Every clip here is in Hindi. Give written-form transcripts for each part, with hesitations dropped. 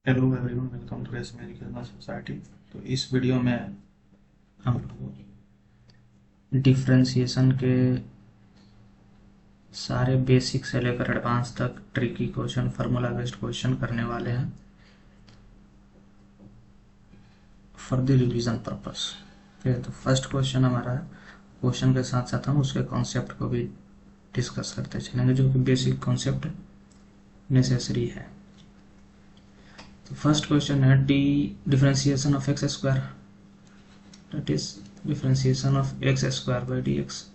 Hello everyone, welcome to race educational society. तो इस वीडियो में हम लोग डिफ्रेंशिएशन के सारे बेसिक से लेकर एडवांस तक tricky question, formula based question करने वाले हैं फॉर द रिवीजन पर्पस। ठीक है, तो फर्स्ट क्वेश्चन हमारा क्वेश्चन के साथ साथ हम उसके कॉन्सेप्ट को भी डिस्कस करते चलेंगे, जो कि बेसिक कॉन्सेप्ट नेसेसरी है। तो फर्स्ट क्वेश्चन है D differentiation of X square, that is differentiation of X square by D x.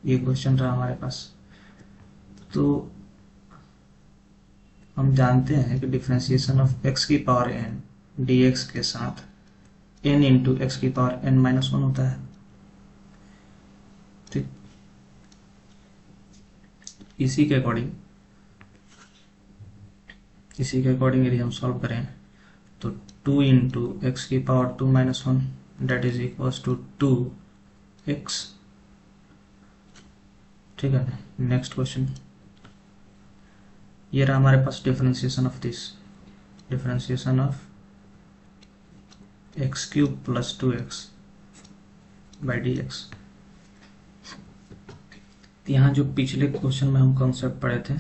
ये क्वेश्चन रहा हमारे पास। तो हम जानते हैं कि डिफरेंशिएशन ऑफ एक्स की पावर एन डी एक्स के साथ एन इंटू एक्स की पावर एन माइनस वन होता है। ठीक, इसी के अकॉर्डिंग यदि हम सॉल्व करें तो टू इंटू एक्स की power two minus one that is equal to two x. ठीक है, नेक्स्ट क्वेश्चन ये रहा हमारे पास differentiation of this, differentiation of x cube plus two x by D x. यहाँ जो पिछले क्वेश्चन में हम कॉन्सेप्ट पढ़े थे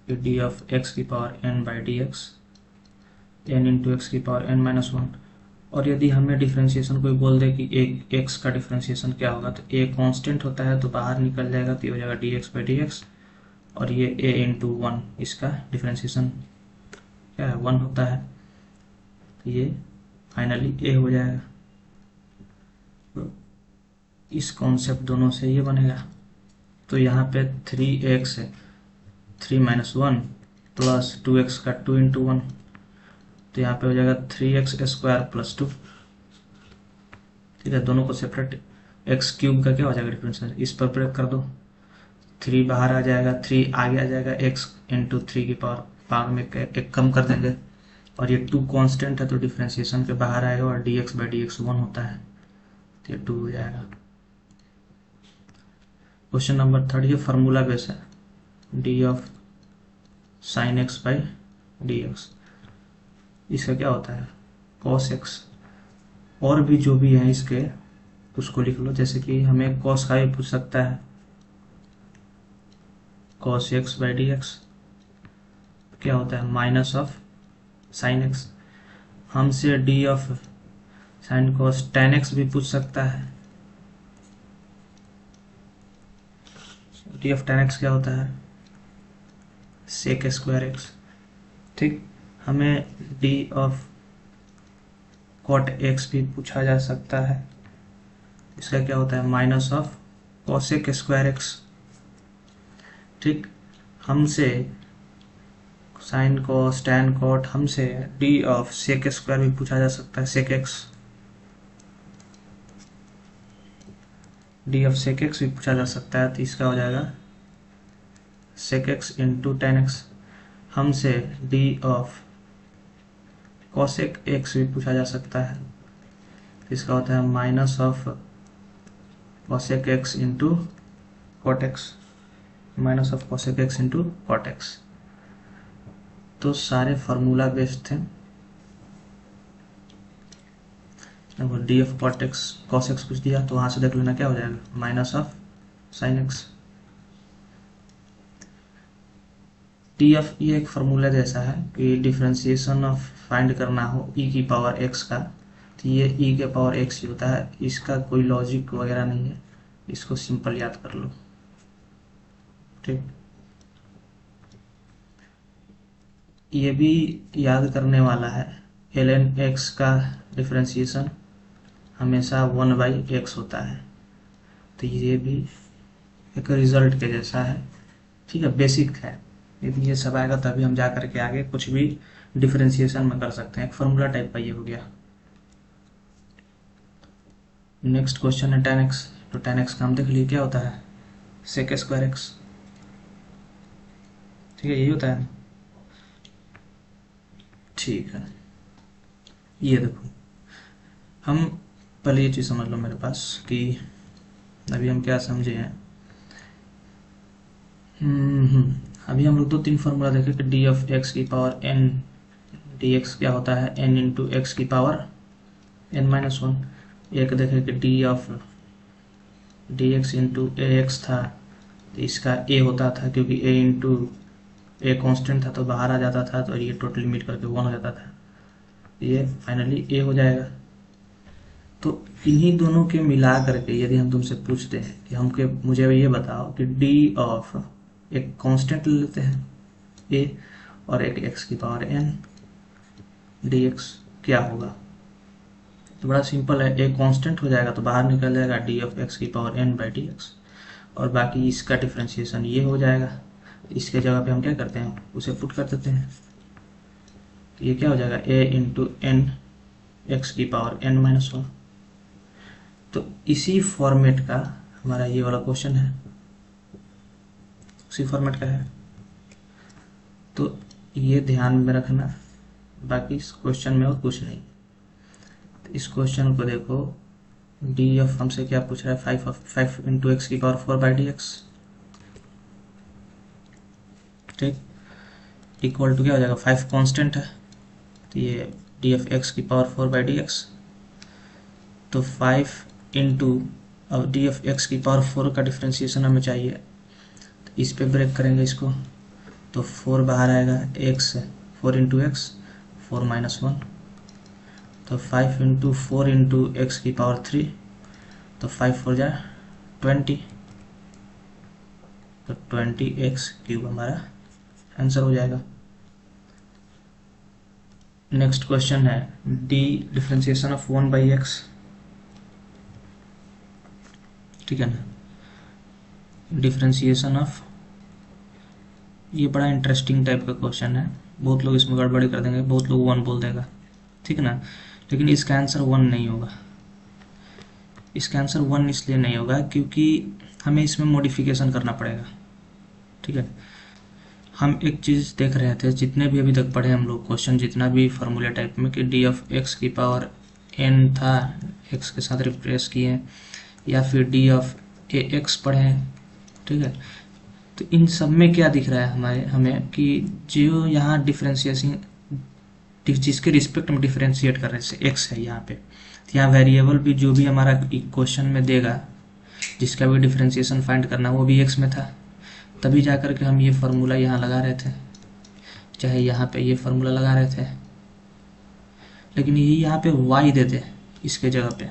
कि डी ऑफ एक्स की power N by D X, N into x की पावर एन माइनस वन, और यदि हमें डिफरेंशिएशन कोई बोल दे कि एक एक्स का डिफरेंशिएशन क्या होगा, तो ए कांस्टेंट होता है तो बाहर निकल जाएगा, तो ये हो जाएगा D x by D x, और ये ए इंटू वन, इसका डिफरेंशिएशन क्या है, वन होता है, तो ये फाइनली ए हो जाएगा। तो इस कॉन्सेप्ट दोनों से ये बनेगा। तो यहाँ पे थ्री एक्स है, three minus one plus two x का टू इंटू वन, तो यहाँ पे हो जाएगा three x square plus two. ठीक है, दोनों को सेपरेट, एक्स क्यूब का क्या हो जाएगा डिफरेंस, इस पर ब्रेक कर दो, थ्री बाहर आ जाएगा, थ्री आगे आ जाएगा, एक्स इंटू थ्री की पावर में एक कम कर देंगे, और ये टू कांस्टेंट है तो डिफरेंशिएशन के बाहर आएगा और D x by D x one होता है, तो ये टू हो जाएगा। क्वेश्चन नंबर थर्ड, ये फार्मूला बेस है, D of sine x by D x, इसका क्या होता है कॉस एक्स, और भी जो भी है इसके उसको लिख लो, जैसे कि हमें कॉस का भी पूछ सकता है, cos x by D x क्या होता है माइनस ऑफ साइन एक्स। हमसे D of sine cos tan x भी पूछ सकता है, डी ऑफ टेन एक्स क्या होता है सेक स्क्वायर एक्स। ठीक, हमें डी ऑफ कॉट एक्स भी पूछा जा सकता है, इसका क्या होता है minus of cosec square X. ठीक, हमसे साइन कॉस टैन कॉट, हमसे डी ऑफ सेक स्क्वायर भी पूछा जा सकता है, sec X, D of sec X भी पूछा जा सकता है, तो इसका हो जाएगा sec X into tan X. हमसे डी ऑफ कॉसेक एक्स भी पूछा जा सकता है, तो इसका होता है minus of cosec X into cot X, minus of cosec X into cot X. तो सारे फार्मूला बेस्ड थे। D of cot X cos X पूछ दिया तो वहां से देख लेना क्या हो जाएगा minus of sine x. T of ये एक फार्मूला जैसा है कि डिफरेंशिएशन ऑफ फाइंड करना हो ई की पावर एक्स का, तो ये ई के पावर एक्स ही होता है, इसका कोई लॉजिक वगैरह नहीं है, इसको सिंपल याद कर लो। ठीक, ये भी याद करने वाला है, एल एन एक्स का डिफरेंशिएशन हमेशा वन बाई एक्स होता है, तो ये भी एक रिजल्ट के जैसा है। ठीक है, बेसिक है, यदि ये सब आएगा तभी हम जा करके आगे कुछ भी डिफरेंशिएशन में कर सकते हैं, एक फॉर्मूला टाइप का ये हो गया। नेक्स्ट क्वेश्चन है टेन एक्स, तो टेन एक्स का हम देख लिए क्या होता है सेक स्क्वायर एक्स। ठीक है, यही होता है। ठीक है, ये देखो, हम पहले ये चीज़ समझ लो मेरे पास कि अभी हम क्या समझे हैं। अभी हम लोग दो तीन फार्मूला देखे कि डी ऑफ एक्स की पावर एन dx क्या होता है n इंटू एक्स की पावर n-1। एक देखें कि D of dx into ax था, तो इसका a होता था, क्योंकि a इंटू ए कॉन्स्टेंट था तो बाहर आ जाता था, तो ये टोटल लिमिट करके 1 हो जाता था, ये फाइनली a हो जाएगा। तो इन्हीं दोनों के मिला करके यदि हम तुमसे पूछते हैं कि मुझे ये बताओ कि d ऑफ एक कांस्टेंट ले लेते हैं a और एक x की पावर n dx क्या होगा, तो बड़ा सिंपल है, a कांस्टेंट हो जाएगा तो बाहर निकल जाएगा d ऑफ x की पावर n बाई dx, और बाकी इसका डिफ्रेंशिएशन ये हो जाएगा। इसके जगह पे हम क्या करते हैं, उसे पुट कर देते हैं, तो ये क्या हो जाएगा a इंटू n एक्स की पावर n-1। तो इसी फॉर्मेट का हमारा ये वाला क्वेश्चन है, उसी फॉर्मेट का है, तो ये ध्यान में रखना, बाकी इस क्वेश्चन में और कुछ नहीं। तो इस क्वेश्चन को देखो, डी ऑफ हमसे क्या पूछ रहा है, 5 इंटू एक्स की पावर 4 बाई डी एक्स, ठीक, इक्वल टू क्या हो जाएगा, 5 कांस्टेंट है, तो ये डी ऑफ एक्स की पावर 4 बाई डी एक्स, तो 5 इंटू, अब डी ऑफ एक्स की पावर 4 का डिफ्रेंशिएशन हमें चाहिए, तो इस पे ब्रेक करेंगे इसको, तो 4 बाहर आएगा, एक्स 4 इंटू एक्स 4-1, तो 5 इंटू 4 इंटू एक्स की पावर 3, तो 5 4 जा 20, तो 20x क्यूब हमारा आंसर हो जाएगा। नेक्स्ट क्वेश्चन है D differentiation of 1 by x, ठीक है ना, डिफरेंशिएशन ऑफ, ये बड़ा इंटरेस्टिंग टाइप का क्वेश्चन है, बहुत लोग इसमें गड़बड़ी कर देंगे, बहुत लोग 1 बोल देगा, ठीक है ना, लेकिन इसका आंसर 1 नहीं होगा। इसका आंसर 1 इसलिए नहीं होगा क्योंकि हमें इसमें मॉडिफिकेशन करना पड़ेगा, ठीक है। हम एक चीज़ देख रहे थे, जितने भी अभी तक पढ़े हम लोग क्वेश्चन, जितना भी फार्मूला टाइप में कि डी ऑफ एक्स की पावर n था, x के साथ रिप्लेस किए, या फिर डी ऑफ ए एक्स पढ़े, ठीक है। तो इन सब में क्या दिख रहा है हमें कि जो यहाँ डिफ्रेंशिएशन, जिसके रिस्पेक्ट में डिफ्रेंशिएट कर रहे हैं, एक्स है यहाँ पे, तो यहाँ वेरिएबल भी जो भी हमारा क्वेश्चन में देगा, जिसका भी डिफ्रेंशिएशन फाइंड करना, वो भी एक्स में था, तभी जाकर के हम ये फार्मूला यहाँ लगा रहे थे, चाहे यहाँ पे ये फार्मूला लगा रहे थे, लेकिन ये यहाँ पे y दे दे इसके जगह पे,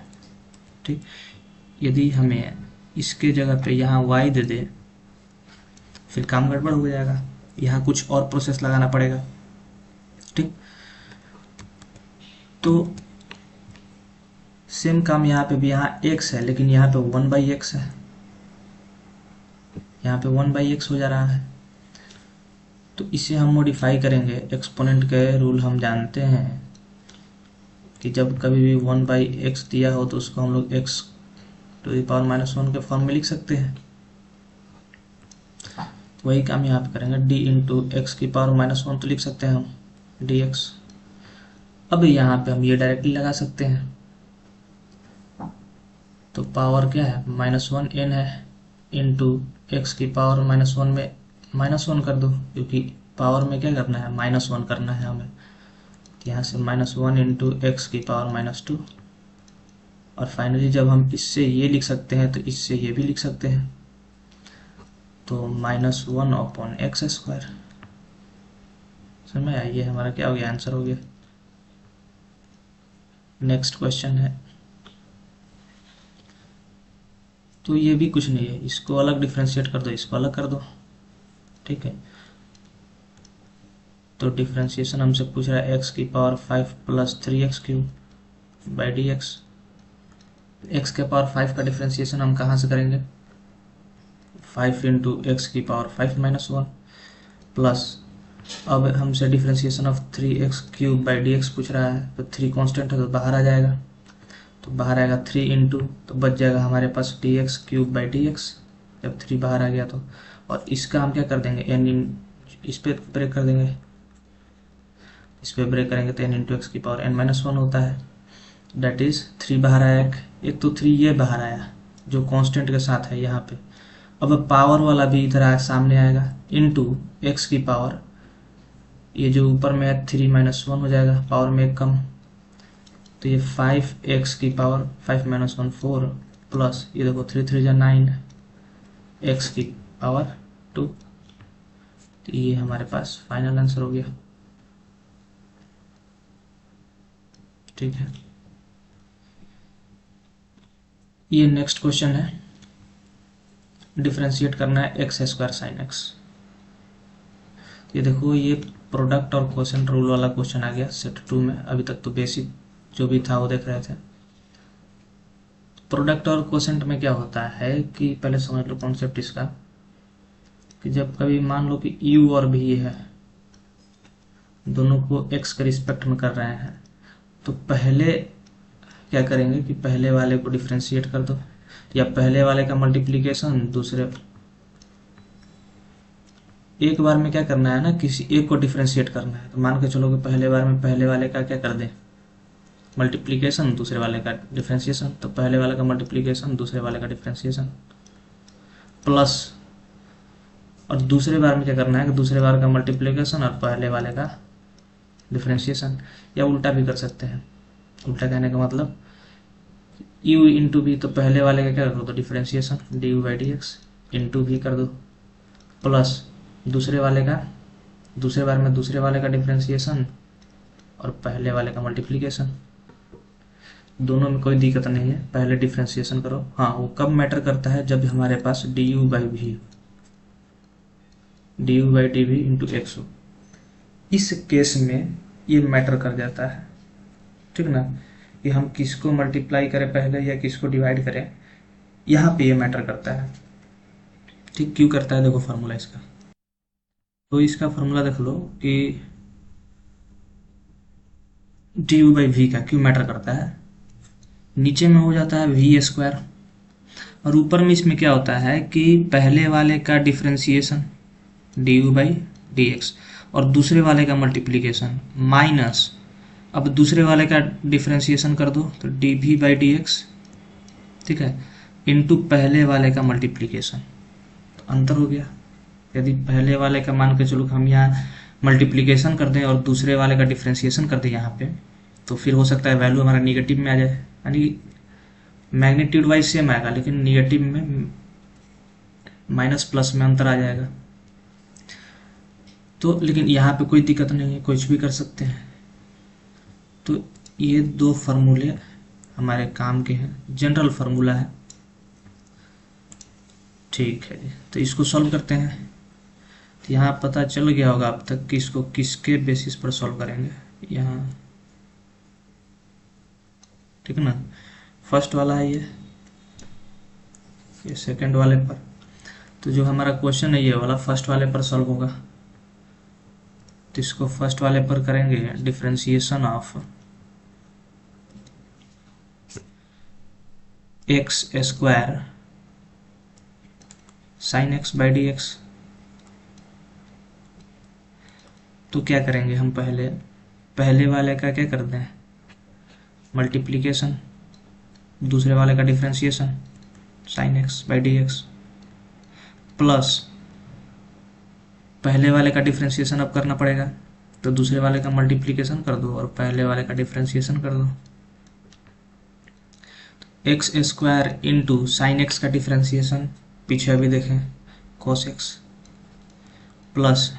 ठीक, यदि हमें इसके जगह पे यहाँ y दे दे, फिर काम गड़बड़ हो जाएगा, यहाँ कुछ और प्रोसेस लगाना पड़ेगा, ठीक। तो सेम काम यहाँ पे भी, यहाँ x है लेकिन यहाँ पे 1 बाई एक्स है, यहाँ पे 1 बाई एक्स हो जा रहा है, तो इसे हम मॉडिफाई करेंगे। एक्सपोनेंट के रूल हम जानते हैं कि जब कभी भी 1 बाई एक्स दिया हो तो उसको हम लोग x टू द पावर -1 के फॉर्म में लिख सकते हैं, तो वही काम यहाँ पे करेंगे, d इंटू एक्स की पावर -1 तो लिख सकते हैं हम dx। अब यहाँ पे हम ये डायरेक्टली लगा सकते हैं, तो पावर क्या है, -1 n है, इंटू एक्स की पावर -1 में -1 कर दो, क्योंकि पावर में क्या करना है, -1 करना है हमें, तो यहाँ से -1 इंटू एक्स की पावर -2, और फाइनली जब हम इससे ये लिख सकते हैं तो इससे ये भी लिख सकते हैं, तो -1 अपॉन एक्स स्क्वायर, समझ में आया, ये हमारा क्या हो गया, आंसर हो गया। नेक्स्ट क्वेश्चन है, तो ये भी कुछ नहीं है, इसको अलग डिफ्रेंशिएट कर दो, इसको अलग कर दो, ठीक है। तो डिफ्रेंशिएशन हमसे पूछ रहा है x की power 5 plus 3x cube by D x. X के पावर 5 का डिफ्रेंशिएशन हम कहाँ से करेंगे, 5 इंटू एक्स की पावर 5-1 प्लस, अब हमसे differentiation of 3x cube by D x पूछ रहा है, तो 3 कांस्टेंट है तो बाहर आ जाएगा, तो बाहर आएगा 3 इंटू, तो बच जाएगा हमारे पास dx क्यूब बाई dx, जब 3 बाहर आ गया तो, और इसका हम क्या कर देंगे, n इस पे ब्रेक कर देंगे, इस पे ब्रेक करेंगे तो n इंटू एक्स की पावर n-1 होता है, डेट इज 3 बाहर आया, एक तो 3 ये बाहर आया जो कांस्टेंट के साथ है यहाँ पे, अब पावर वाला भी इधर सामने आएगा, इंटू एक्स की पावर ये जो ऊपर में है 3 - 1 हो जाएगा, पावर में एक कम, तो ये 5x की पावर 5 - 1 4 प्लस ये देखो 3 3 जा 9 x की पावर 2। तो ये हमारे पास फाइनल आंसर हो गया। ठीक है, ये नेक्स्ट क्वेश्चन है, डिफरेंशिएट करना है एक्स स्क्वायर साइन एक्स। ये देखो ये प्रोडक्ट और क्वेश्चन रूल वाला क्वेश्चन आ गया सेट 2 में। अभी तक तो बेसिक जो भी था वो देख रहे थे। प्रोडक्ट और क्वेश्चन में क्या होता है कि पहले समझ लो कॉन्सेप्ट इसका, कि जब कभी मान लो कि u और v है, दोनों को x के रिस्पेक्ट में कर रहे हैं, तो पहले क्या करेंगे कि पहले वाले को डिफरेंशिएट कर दो, या पहले वाले का मल्टीप्लिकेशन दूसरे, एक बार में क्या करना है ना, किसी एक को डिफरेंशिएट करना है। तो मान के चलो कि पहले बार में पहले वाले का क्या कर दें, मल्टीप्लिकेशन, दूसरे वाले का डिफरेंशिएशन। तो पहले वाले का मल्टीप्लिकेशन दूसरे वाले का डिफरेंशिएशन प्लस, और दूसरे बार में क्या करना है कि दूसरे बार का मल्टीप्लिकेशन और पहले वाले का डिफरेंशिएशन, या उल्टा भी कर सकते हैं। उल्टा कहने का मतलब u इंटू वी, तो पहले वाले का क्या कर दो डिफरेंशिएशन du/dx इंटू वी कर दो, प्लस दूसरे वाले का, दूसरे बार में दूसरे वाले का डिफरेंशिएशन और पहले वाले का मल्टीप्लिकेशन। दोनों में कोई दिक्कत नहीं है, पहले डिफरेंशिएशन करो। हाँ, वो कब मैटर करता है, जब हमारे पास du/dv इंटू एक्स हो, इस केस में ये मैटर कर जाता है। ठीक ना, कि हम किसको मल्टीप्लाई करें पहले या किसको डिवाइड करें, यहाँ पे ये मैटर करता है। ठीक, क्यों करता है, देखो फार्मूला इसका, तो इसका फार्मूला देख लो कि du/v का क्यों मैटर करता है। नीचे में हो जाता है v², और ऊपर में इसमें क्या होता है कि पहले वाले का डिफरेंशिएशन du/dx और दूसरे वाले का मल्टीप्लिकेशन माइनस, अब दूसरे वाले का डिफरेंशिएशन कर दो तो dv/dx, ठीक है, इंटू पहले वाले का मल्टीप्लिकेशन। तो अंतर हो गया। यदि पहले वाले का मान के चलो हम यहाँ मल्टीप्लिकेशन कर दें और दूसरे वाले का डिफरेंशिएशन कर दें यहाँ पे, तो फिर हो सकता है वैल्यू हमारा निगेटिव में आ जाए, यानी मैग्नीट्यूड वाइज सेम आएगा लेकिन निगेटिव में माइनस प्लस में अंतर आ जाएगा। तो लेकिन यहाँ पे कोई दिक्कत नहीं है, कुछ भी कर सकते हैं। तो ये दो फार्मूले हमारे काम के हैं, जनरल फार्मूला है। ठीक है, तो इसको सॉल्व करते हैं। तो यहाँ पता चल गया होगा अब तक कि इसको किसके बेसिस पर सॉल्व करेंगे। यहाँ ठीक है ना, फर्स्ट वाला है ये सेकंड वाले पर। तो जो हमारा क्वेश्चन है ये वाला फर्स्ट वाले पर सॉल्व होगा। तो इसको फर्स्ट वाले पर करेंगे, differentiation of x² sin x/dx। तो क्या करेंगे हम, पहले वाले का क्या कर दें मल्टीप्लिकेशन, दूसरे वाले का डिफरेंशिएशन sin x/dx प्लस पहले वाले का डिफरेंशिएशन अब करना पड़ेगा, तो दूसरे वाले का मल्टीप्लिकेशन कर दो और पहले वाले का डिफरेंशिएशन कर दो। x² इंटू साइन एक्स का डिफरेंशिएशन पीछे अभी देखें cos x plus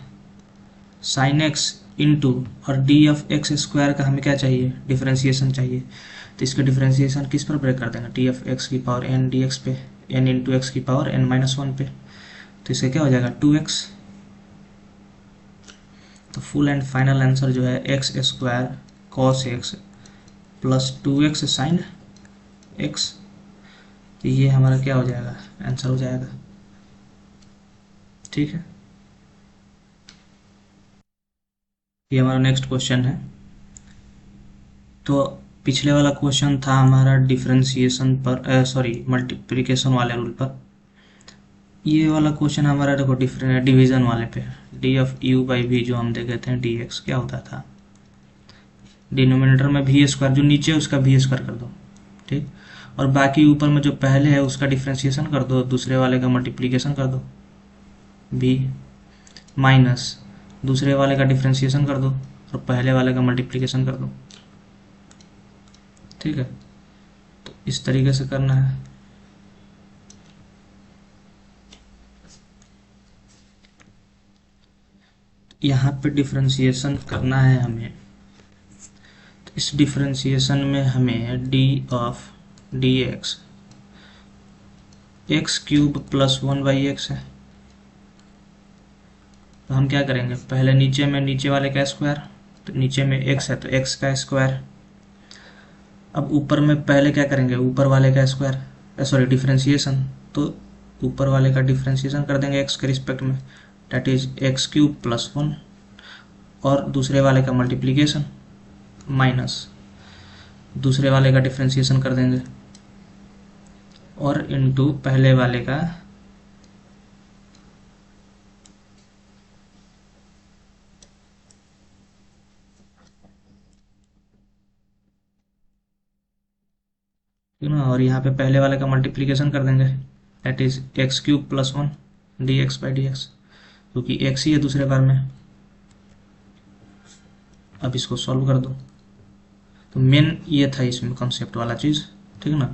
sine x into और d(x²) का हमें क्या चाहिए, डिफरेंशिएशन चाहिए। तो इसका डिफरेंशिएशन किस पर ब्रेक कर देंगे, d(x की पावर n dx पे, n इंटू एक्स की पावर n-1 पे। तो इसका क्या हो जाएगा 2x। तो फुल एंड फाइनल आंसर जो है x² cos x plus 2x sine x। तो ये हमारा क्या हो जाएगा, आंसर हो जाएगा। ठीक है, ये हमारा नेक्स्ट क्वेश्चन है। तो पिछले वाला क्वेश्चन था हमारा डिफरेंशिएशन पर, सॉरी मल्टीप्लिकेशन वाले रूल पर। ये वाला क्वेश्चन हमारा देखो डिवीजन वाले पे, d(u/v) जो हम देखे थे dx क्या होता था, डिनोमिनेटर में v², जो नीचे उसका v² कर दो, ठीक, और बाकी ऊपर में जो पहले है उसका डिफरेंशिएशन कर दो, दूसरे वाले का मल्टीप्लिकेशन कर दो v माइनस दूसरे वाले का डिफ्रेंशिएशन कर दो और पहले वाले का मल्टीप्लिकेशन कर दो। ठीक है, तो इस तरीके से करना है। यहाँ पे डिफ्रेंशिएशन करना है हमें, तो इस डिफ्रेंशिएशन में हमें D of d x x cube plus 1/x है। तो हम क्या करेंगे, पहले नीचे में नीचे वाले का स्क्वायर, तो नीचे में x है तो x का स्क्वायर। अब ऊपर में पहले क्या करेंगे, ऊपर वाले का स्क्वायर, सॉरी डिफ्रेंशिएशन, तो ऊपर वाले का डिफ्रेंशिएशन कर देंगे x के रिस्पेक्ट में, that is X cube plus 1, और दूसरे वाले का मल्टीप्लिकेशन माइनस दूसरे वाले का डिफ्रेंशिएशन कर देंगे और इनटू पहले वाले का ना, और यहाँ पे पहले वाले का मल्टीप्लिकेशन कर देंगे, that is X cube plus 1 D x by D x, क्योंकि एक्स ही है दूसरे बार में। अब इसको सॉल्व कर दो। तो मेन ये था इसमें कॉन्सेप्ट वाला चीज़, ठीक ना,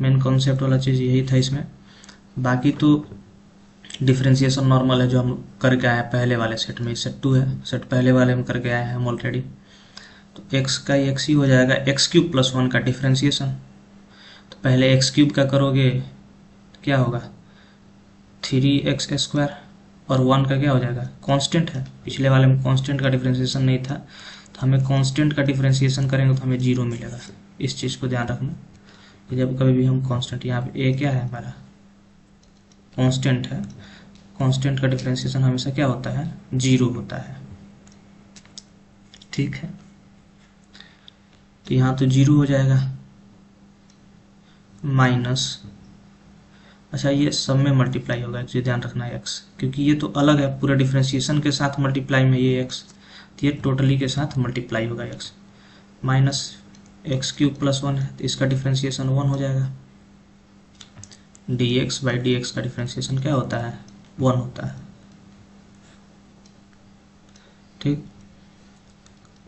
मेन कॉन्सेप्ट वाला चीज़ यही था इसमें। बाकी तो डिफ्रेंशिएशन नॉर्मल है जो हम करके आए हैं पहले वाले सेट में, सेट 2 है, सेट पहले वाले में करके आए हैं हम ऑलरेडी। तो एक्स का एक्स ही हो जाएगा, एक्स क्यूब प्लस 1 का डिफ्रेंशिएशन। तो पहले एक्स क्यूब का करोगे तो क्या होगा, 3x स्क्वायर, और 1 का क्या हो जाएगा, कांस्टेंट है, पिछले वाले में कांस्टेंट का डिफ्रेंशिएशन नहीं था, तो हमें कांस्टेंट का डिफ्रेंशिएशन करेंगे तो हमें 0 मिलेगा। इस चीज़ को ध्यान रखना कि जब कभी भी हम कांस्टेंट, यहाँ पे ए क्या है हमारा कांस्टेंट है, कांस्टेंट का डिफ्रेंशिएशन हमेशा क्या होता है, 0 होता है। ठीक है, तो यहाँ तो 0 हो जाएगा माइनस, अच्छा ये सब में मल्टीप्लाई होगा, ये ध्यान रखना है x, क्योंकि ये तो अलग है, पूरे डिफ्रेंशिएशन के साथ मल्टीप्लाई में ये x, तो ये टोटली के साथ मल्टीप्लाई होगा x, minus x cube plus 1 है तो इसका डिफ्रेंशिएशन 1 हो जाएगा, dx बाई डी एक्स का डिफ्रेंशिएशन क्या होता है, 1 होता है। ठीक,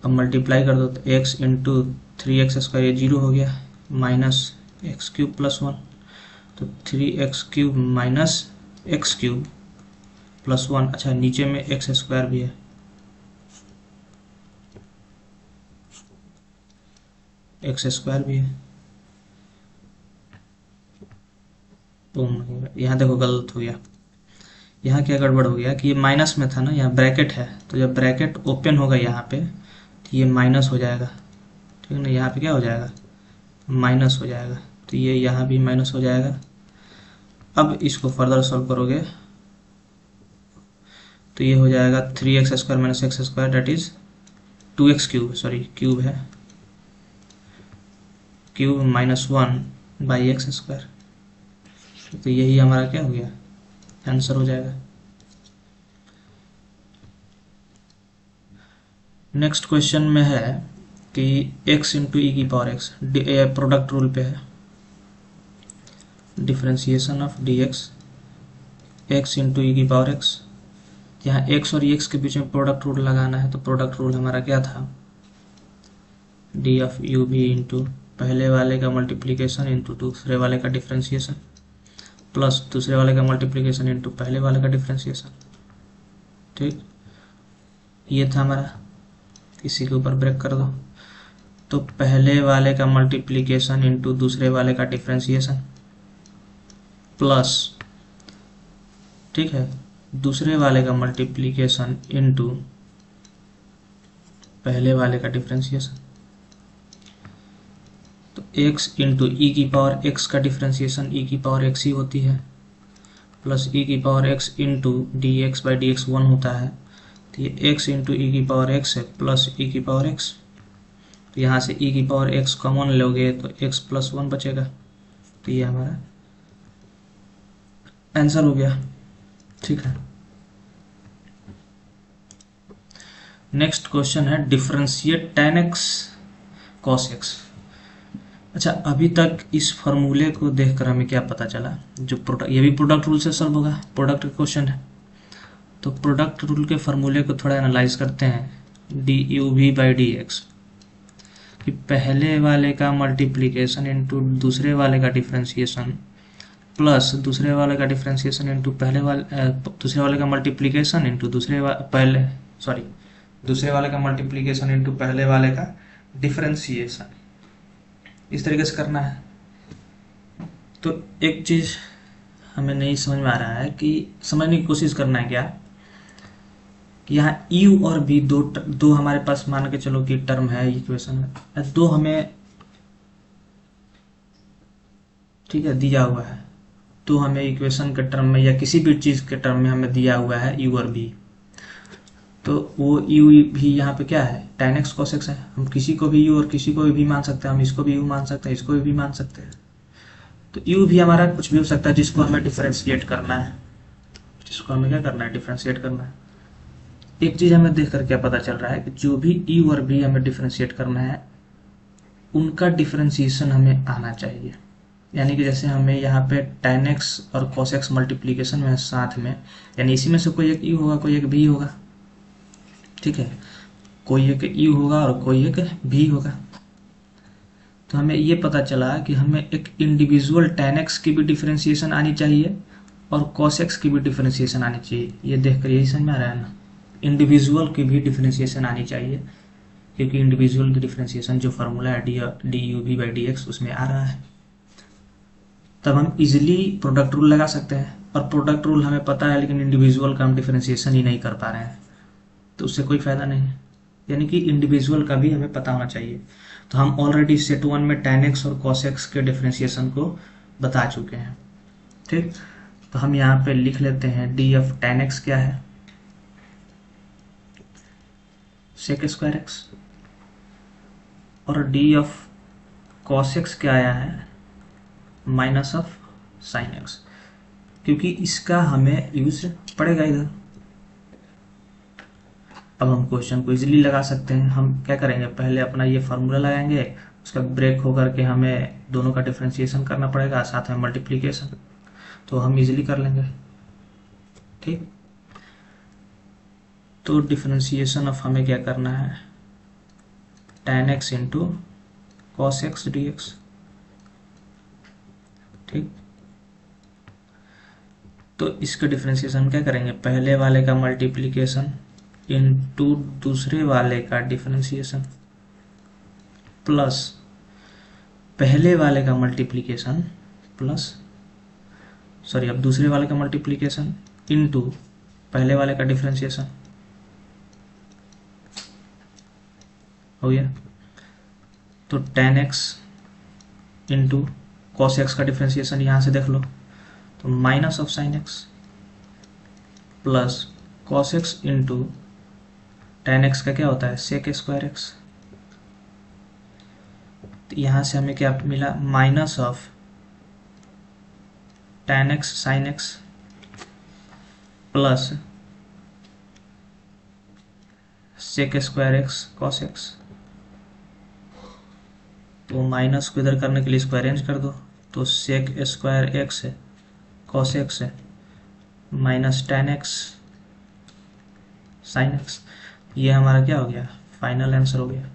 अब मल्टीप्लाई कर दो तो x इंटू 3x स्क्वायर, ये 0 हो गया, माइनस एक्स क्यूब प्लस 1, तो 3x cube minus x cube plus 1, अच्छा नीचे में एक्स स्क्वायर भी है, एक्स स्क्वायर भी है। यहाँ देखो गलत हो गया, यहाँ क्या गड़बड़ हो गया कि ये माइनस में था ना, यहाँ ब्रैकेट है, तो जब ब्रैकेट ओपन होगा यहाँ पे तो ये माइनस हो जाएगा, ठीक है ना, यहाँ पे क्या हो जाएगा, माइनस हो जाएगा, तो ये यहाँ भी माइनस हो जाएगा। अब इसको फर्दर सॉल्व करोगे तो ये हो जाएगा 3x square minus x square, that is 2x cube, sorry cube है, cube minus 1 by x square, तो यही हमारा क्या हो गया, आंसर हो जाएगा। नेक्स्ट क्वेश्चन में है कि x इंटू ई की पावर x, प्रोडक्ट रूल पे है, differentiation of d x x into e की पावर x, यहाँ x और x के बीच में प्रोडक्ट रूल लगाना है, तो प्रोडक्ट रूल हमारा क्या था, डी ऑफ यू भी इंटू पहले वाले का मल्टीप्लिकेशन इंटू दूसरे वाले का डिफ्रेंशिएशन प्लस दूसरे वाले का मल्टीप्लिकेशन इंटू पहले वाले का डिफ्रेंशिएशन। ठीक, ये था हमारा, इसी के ऊपर ब्रेक कर दो, तो पहले वाले का मल्टीप्लिकेशन इंटू दूसरे वाले का डिफ्रेंशिएशन प्लस, ठीक है, दूसरे वाले का मल्टीप्लिकेशन इंटू पहले वाले का डिफ्रेंशिएशन, तो x इंटू ई की पावर x का डिफ्रेंशिएशन ई की पावर x ही होती है, प्लस ई की power x into D x by D x 1 होता है, तो ये x इंटू ई की पावर x है प्लस ई की पावर x, तो यहाँ से ई की पावर x कॉमन लोगे तो x प्लस 1 बचेगा, तो ये हमारा आंसर हो गया। ठीक है, नेक्स्ट क्वेश्चन है differentiate tan x cos x। अच्छा, अभी तक इस फॉर्मूले को देखकर हमें क्या पता चला, जो प्रोडक्ट, ये भी प्रोडक्ट रूल से सॉल्व होगा, प्रोडक्ट क्वेश्चन है, तो प्रोडक्ट रूल के फार्मूले को थोड़ा एनालाइज करते हैं। D U V by D X, कि पहले वाले का मल्टीप्लीकेशन इंटू दूसरे वाले का डिफ्रेंशिएशन प्लस दूसरे वाले का डिफ्रेंशिएशन इंटू दूसरे वाले का मल्टीप्लीकेशन इंटू दूसरे वाले का मल्टीप्लीकेशन इंटू पहले वाले का डिफ्रेंशिएशन, इस तरीके से करना है। तो एक चीज हमें नहीं समझ में आ रहा है कि समझने की कोशिश करना है क्या कि यहाँ u और v दो हमारे पास मान के चलो कि टर्म है इक्वेशन में, दो हमें ठीक है दिया हुआ है, तो हमें इक्वेशन के टर्म में या किसी भी चीज के टर्म में हमें दिया हुआ है u और v। तो वो u भी यहाँ पे क्या है, tan x cos x है। हम किसी को भी u और किसी को भी मान सकते हैं, हम इसको भी u मान सकते हैं, इसको भी मान सकते हैं। तो u भी हमारा कुछ भी हो सकता है जिसको हमें डिफरेंशिएट करना है, जिसको हमें क्या करना है, डिफरेंशिएट करना है। एक चीज हमें देख कर क्या पता चल रहा है कि जो भी u और v हमें डिफरेंशिएट करना है उनका डिफरेंशिएशन हमें आना चाहिए। यानी कि जैसे हमें यहाँ पे tan x और cos x मल्टीप्लीकेशन में साथ में, यानी इसी में से कोई एक u होगा, कोई एक v होगा, ठीक है, कोई एक u होगा और कोई एक v होगा। तो हमें ये पता चला कि हमें एक इंडिविजुअल tan x की भी डिफरेंशिएशन आनी चाहिए और cos x की भी डिफरेंशिएशन आनी चाहिए। ये देखकर यही समझ में आ रहा है ना, इंडिविजुअल की भी डिफरेंशिएशन आनी चाहिए, क्योंकि इंडिविजुअल की डिफरेंशिएशन जो फार्मूला है D U V by D X उसमें आ रहा है। तब हम इजिली प्रोडक्ट रूल लगा सकते हैं, और प्रोडक्ट रूल हमें पता है लेकिन इंडिविजुअल का हम डिफरेंशिएशन ही नहीं कर पा रहे हैं, तो उससे कोई फायदा नहीं है। यानी कि इंडिविजुअल का भी हमें पता होना चाहिए। तो हम ऑलरेडी सेट 1 में tan x और cos x के डिफरेंशिएशन को बता चुके हैं, ठीक। तो हम यहाँ पे लिख लेते हैं डी ऑफ tan x क्या है, sec स्क्वायर x, और डी ऑफ cos x क्या आया है, माइनस ऑफ sin x, क्योंकि इसका हमें यूज पड़ेगा इधर। अब हम क्वेश्चन को इजीली लगा सकते हैं। हम क्या करेंगे, पहले अपना ये फार्मूला लगाएंगे, उसका ब्रेक होकर के हमें दोनों का डिफरेंशिएशन करना पड़ेगा, साथ में मल्टीप्लीकेशन, तो हम इजीली कर लेंगे, ठीक। तो डिफरेंशिएशन ऑफ हमें क्या करना है, tan x into cos x dx, ठीक। तो इसका डिफरेंशिएशन क्या करेंगे, पहले वाले का मल्टीप्लीकेशन इंटू दूसरे वाले का डिफरेंशिएशन प्लस पहले वाले का मल्टीप्लीकेशन प्लस अब दूसरे वाले का मल्टीप्लीकेशन इंटू पहले वाले का डिफरेंशिएशन, हो गया। तो tan x into cos x का डिफरेंशिएशन यहां से देख लो, तो minus of sin x plus cos x into tan x का क्या होता है, sec स्क्वायर x। तो यहां से हमें क्या मिला, minus of tan x sin x plus sec square x cos x। तो माइनस को इधर करने के लिए इसको अरेंज कर दो, तो sec स्क्वायर x है cos x है minus tan x sin x। ये हमारा क्या हो गया, फाइनल आंसर हो गया।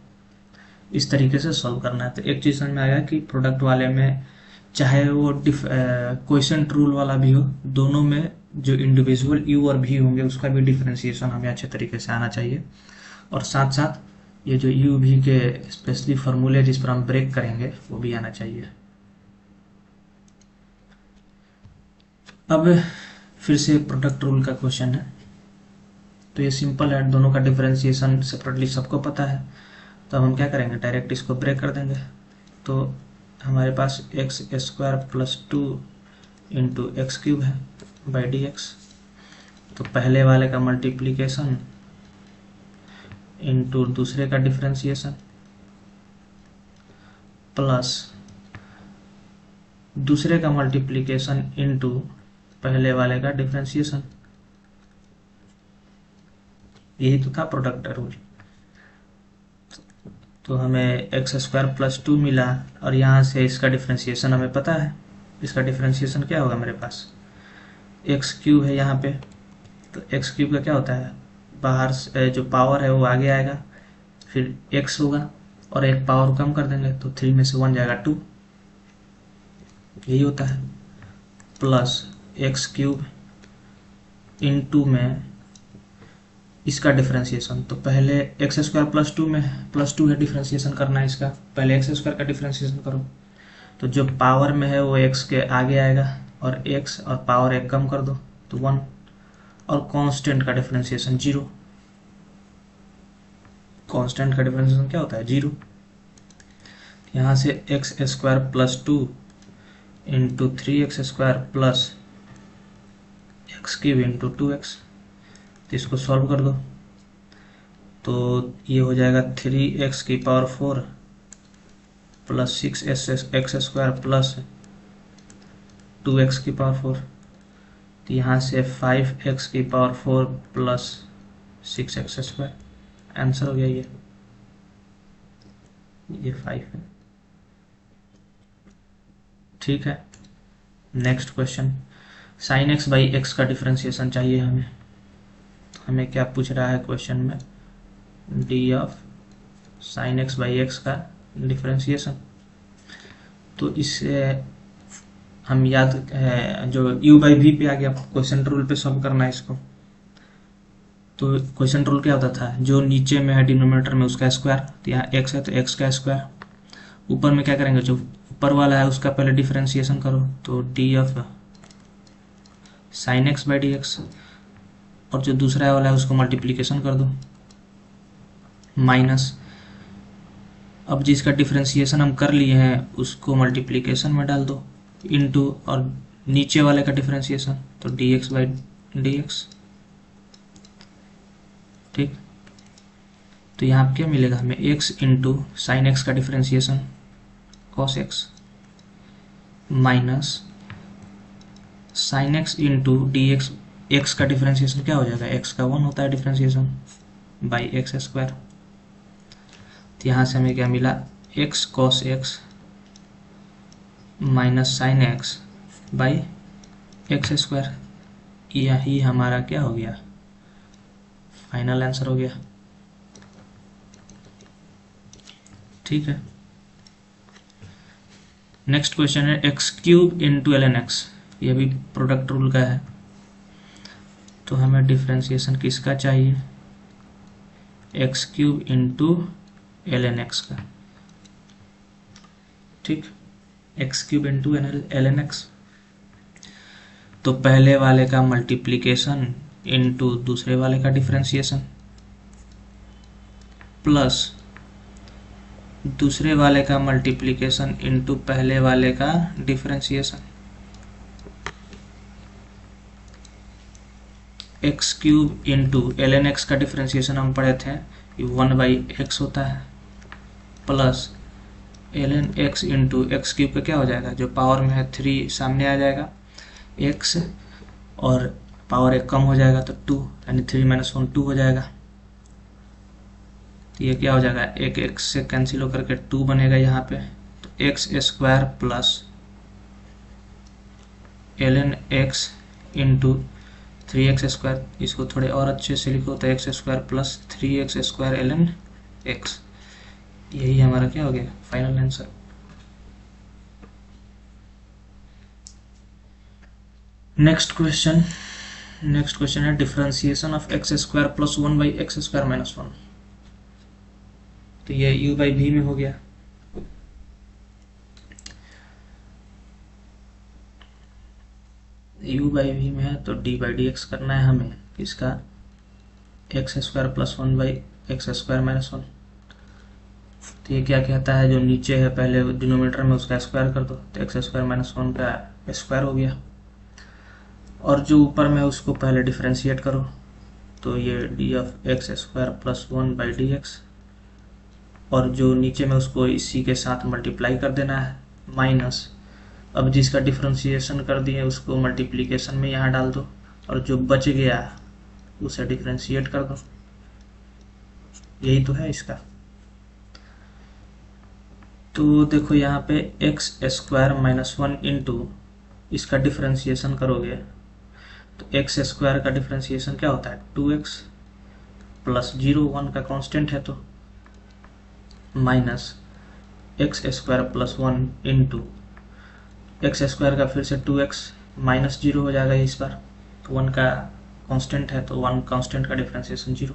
इस तरीके से सॉल्व करना है। तो एक चीज समझ में आया कि प्रोडक्ट वाले में चाहे वो क्वेश्चन रूल वाला भी हो, दोनों में जो इंडिविजुअल u और v होंगे उसका भी डिफरेंशिएशन हमें अच्छे तरीके से आना चाहिए, और साथ साथ ये जो u v के स्पेशली फार्मूले जिस पर हम ब्रेक करेंगे वो भी आना चाहिए। अब फिर से प्रोडक्ट रूल का क्वेश्चन है, तो ये सिंपल है, दोनों का डिफरेंशिएशन सेपरेटली सबको पता है। तो अब हम क्या करेंगे, डायरेक्ट इसको ब्रेक कर देंगे। तो हमारे पास x square plus 2 into x cube है बाई डी एक्स। तो पहले वाले का मल्टीप्लीकेशन इंटू दूसरे का डिफरेंशिएशन प्लस दूसरे का मल्टीप्लीकेशन इंटू पहले वाले का डिफरेंशिएशन, यही तो था प्रोडक्ट रूल। तो हमें एक्स स्क्वायर प्लस 2 मिला, और यहाँ से इसका डिफरेंशिएशन हमें पता है। इसका डिफरेंशिएशन क्या होगा, मेरे पास एक्स क्यूब है यहाँ पे तो एक्स क्यूब का क्या होता है, बाहर से जो पावर है वो आगे आएगा, फिर एक्स होगा और एक पावर कम कर देंगे तो 3 में से 1 जाएगा 2, यही होता है। प्लस एक्स क्यूब इंटू में इसका डिफ्रेंशिएशन, तो पहले एक्स स्क्वायर प्लस 2 में प्लस 2 है, डिफ्रेंशिएशन करना है इसका, पहले एक्स स्क्वायर का डिफ्रेंशिएशन करो, तो जो पावर में है वो एक्स के आगे आएगा और एक्स और पावर एक कम कर दो तो 1, और कांस्टेंट का डिफरेंशिएशन 0। कांस्टेंट का डिफरेंशिएशन क्या होता है, 0। यहाँ से x square plus 2 into 3x square plus x cube into 2x, तो इसको सॉल्व कर दो तो ये हो जाएगा 3x की power 4 plus 6x square plus 2x की पावर 4, तो यहाँ से 5x की power 4 plus 6x square, answer हो गया ये 5 है। ठीक है, next question, sine x by x का डिफरेंशिएशन चाहिए हमें क्या पूछ रहा है क्वेश्चन में, D of sine x by x का डिफरेंशिएशन। तो इससे हम याद है जो u बाई वी पे आ गया, क्वेश्चन रूल पे सॉल्व करना है इसको। तो क्वेश्चन रूल क्या होता था, जो नीचे में है डिनोमिनेटर में उसका स्क्वायर, तो यहाँ x है तो x का स्क्वायर, ऊपर में क्या करेंगे, जो ऊपर वाला है उसका पहले डिफरेंशिएशन करो, तो D of sine x by D x, और जो दूसरा वाला है उसको मल्टीप्लीकेशन कर दो, माइनस, अब जिसका डिफरेंशिएशन हम कर लिए हैं उसको मल्टीप्लीकेशन में डाल दो, इनटू और नीचे वाले का डिफरेंशिएशन, तो D x by D x. ठीक, तो यहाँ क्या मिलेगा हमें, x इंटू साइन एक्स का differentiation cos x minus sine x into D x, x का डिफरेंशिएशन क्या हो जाएगा, x का 1 होता है डिफरेंशिएशन बाई एक्स स्क्वायर, तो यहाँ से हमें क्या मिला, x cos x minus sine x by x square, यही हमारा क्या हो गया, फाइनल आंसर हो गया। ठीक है, नेक्स्ट क्वेश्चन है X cube into L N X, ये भी प्रोडक्ट रूल का है, तो हमें डिफरेंशिएशन किसका चाहिए, X cube into L N X का। ठीक, X cube into L N X, तो पहले वाले का मल्टीप्लीकेशन इंटू दूसरे वाले का डिफरेंशिएशन प्लस दूसरे वाले का मल्टीप्लीकेशन इंटू पहले वाले का differentiation, X cube into L N X का डिफरेंशिएशन हम पढ़े थे 1 बाई एक्स होता है, plus L N X into x cube का क्या हो जाएगा, जो पावर में है 3 सामने आ जाएगा, एक्स और पावर एक कम हो जाएगा तो 2, यानी 3 माइनस 1 2 हो जाएगा, तो ये क्या हो जाएगा, एक एक्स से कैंसिल होकर के 2 बनेगा यहाँ पे, तो X square plus L N X into 3x square, इसको थोड़े और अच्छे से लिखो तो X square plus 3x square L N X, यही हमारा क्या हो गया, फाइनल आंसर। नेक्स्ट क्वेश्चन है differentiation of X square plus 1 by x square minus 1, तो ये u बाई v में हो गया। u बाई v में है तो d बाई डी एक्स करना है हमें, इसका x square plus 1 by x square minus 1, तो ये क्या कहता है, जो नीचे है पहले डिनोमिनेटर में उसका स्क्वायर कर दो, तो एक्स स्क्वायर माइनस 1 का स्क्वायर हो गया, और जो ऊपर में उसको पहले डिफरेंशिएट करो, तो ये D of X square plus 1 by D x, और जो नीचे में उसको इसी के साथ मल्टीप्लाई कर देना है, माइनस अब जिसका डिफरेंशिएशन कर दिए उसको मल्टीप्लिकेशन में यहाँ डाल दो, और जो बच गया उसे डिफरेंशिएट कर दो, यही तो है इसका। तो देखो यहाँ पे एक्स स्क्वायर माइनस 1 इंटू इसका डिफरेंशिएशन करोगे तो एक्स स्क्वायर का डिफ्रेंसिएशन क्या होता है 2x प्लस 0 1 का कांस्टेंट है तो minus x square plus 1 into x square का फिर से 2x माइनस 0 हो जाएगा इस बार 1 का कांस्टेंट है तो 1 कांस्टेंट का differentiation 0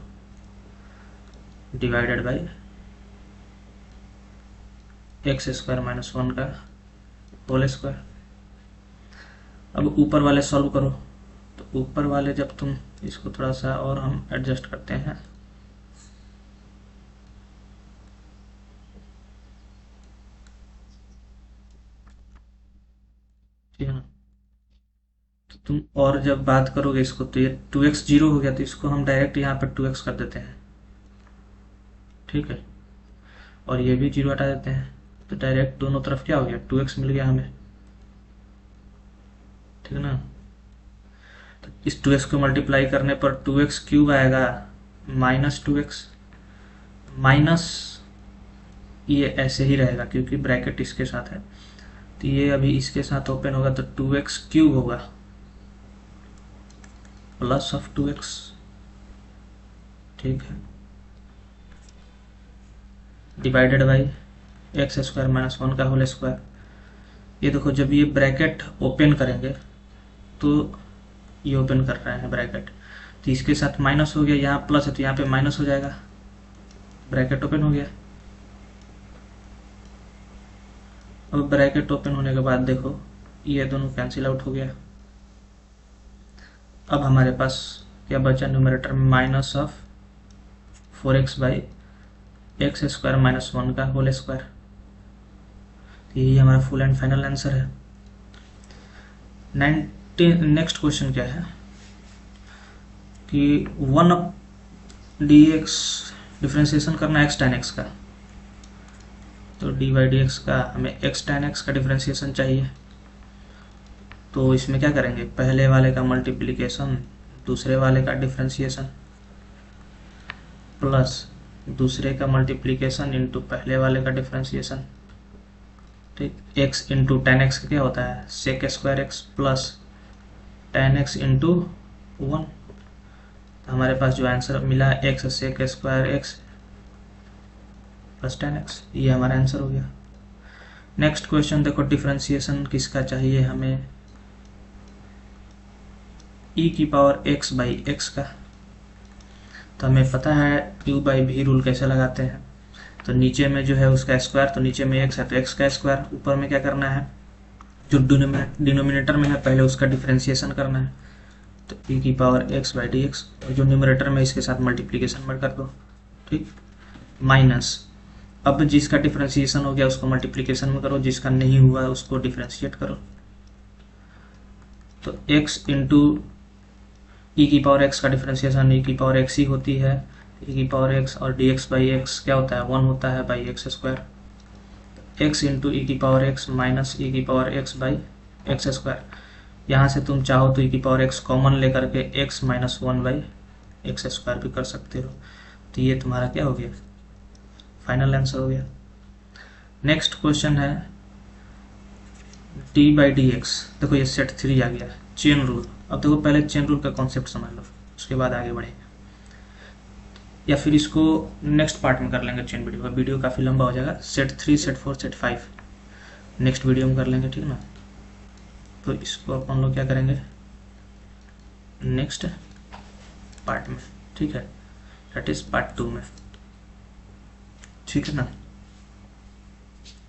divided by x square minus 1 का होल स्क्वायर। अब ऊपर वाले सॉल्व करो तो ऊपर वाले जब तुम इसको थोड़ा सा और हम एडजस्ट करते हैं ठीक है ना, तो तुम और जब बात करोगे इसको तो ये 2x 0 हो गया तो इसको हम डायरेक्ट यहाँ पर 2x कर देते हैं, ठीक है, और ये भी 0 हटा देते हैं तो डायरेक्ट दोनों तरफ क्या हो गया 2x मिल गया हमें, ठीक है ना। तो इस 2x को मल्टीप्लाई करने पर 2x क्यूब आएगा माइनस 2x माइनस ये ऐसे ही रहेगा क्योंकि ब्रैकेट इसके साथ है तो ये अभी इसके साथ ओपन होगा तो 2x क्यूब होगा प्लस ऑफ 2x, ठीक है, divided by x square minus 1 का होल स्क्वायर। ये देखो जब ये ब्रैकेट ओपन करेंगे तो ये ओपन कर रहे हैं ब्रैकेट तो इसके साथ माइनस हो गया, यहाँ प्लस है तो यहाँ पे माइनस हो जाएगा, ब्रैकेट ओपन हो गया। अब ब्रैकेट ओपन होने के बाद देखो ये दोनों कैंसिल आउट हो गया। अब हमारे पास क्या बचा न्यूमरेटर में minus of 4x by x square minus 1 का होल स्क्वायर। यही हमारा फुल एंड फाइनल आंसर है। नेक्स्ट क्वेश्चन क्या है कि 1 dx डिफ्रेंसिएशन करना x tan x का, तो dy dx का हमें x tan x का डिफ्रेंसिएशन चाहिए तो इसमें क्या करेंगे पहले वाले का मल्टीप्लिकेशन दूसरे वाले का डिफ्रेंसिएशन प्लस दूसरे का मल्टीप्लिकेशन इंटू पहले वाले का डिफ्रेंसिएशन, ठीक, x इंटू टेन एक्स क्या होता है sec square X plus tan X into 1। हमारे पास जो आंसर मिला X sec square X plus tan X, ये हमारा आंसर हो गया। नेक्स्ट क्वेश्चन देखो डिफ्रेंसिएशन किसका चाहिए हमें e की पावर x बाई एक्स का, तो हमें पता है u बाई v रूल कैसे लगाते हैं, तो नीचे में जो है उसका स्क्वायर तो नीचे में x है तो x का स्क्वायर, ऊपर में क्या करना है जो डिनोमिनेटर में है पहले उसका डिफ्रेंसिएशन करना है तो e की power x by D x, और जो न्यूमरेटर में इसके साथ मल्टीप्लिकेशन में कर दो, ठीक, माइनस अब जिसका डिफ्रेंसिएशन हो गया उसको मल्टीप्लिकेशन में करो, जिसका नहीं हुआ उसको डिफ्रेंशिएट करो, तो x इंटू ई की पावर x का डिफ्रेंसिएशन e की पावर x ही होती है, e की पावर x और dx बाई एक्स क्या होता है 1 होता है by x square, x into e की पावर x माइनस ई की power x by x square. यहाँ से तुम चाहो तो ई की पावर x कॉमन लेकर के x minus 1 by x square भी कर सकते हो, तो ये तुम्हारा क्या हो गया फाइनल आंसर हो गया। नेक्स्ट क्वेश्चन है डी बाई डी एक्स, देखो ये सेट 3 आ गया चेन रूल। अब देखो पहले चेन रूल का कॉन्सेप्ट समझ लो उसके बाद आगे बढ़े, या फिर इसको नेक्स्ट पार्ट में कर लेंगे चेन वीडियो काफ़ी लंबा हो जाएगा, set 3 set 4 set 5 next video में कर लेंगे, ठीक ना। तो इसको अपन लोग क्या करेंगे नेक्स्ट पार्ट में, ठीक है, दैट इज पार्ट 2 में, ठीक है ना।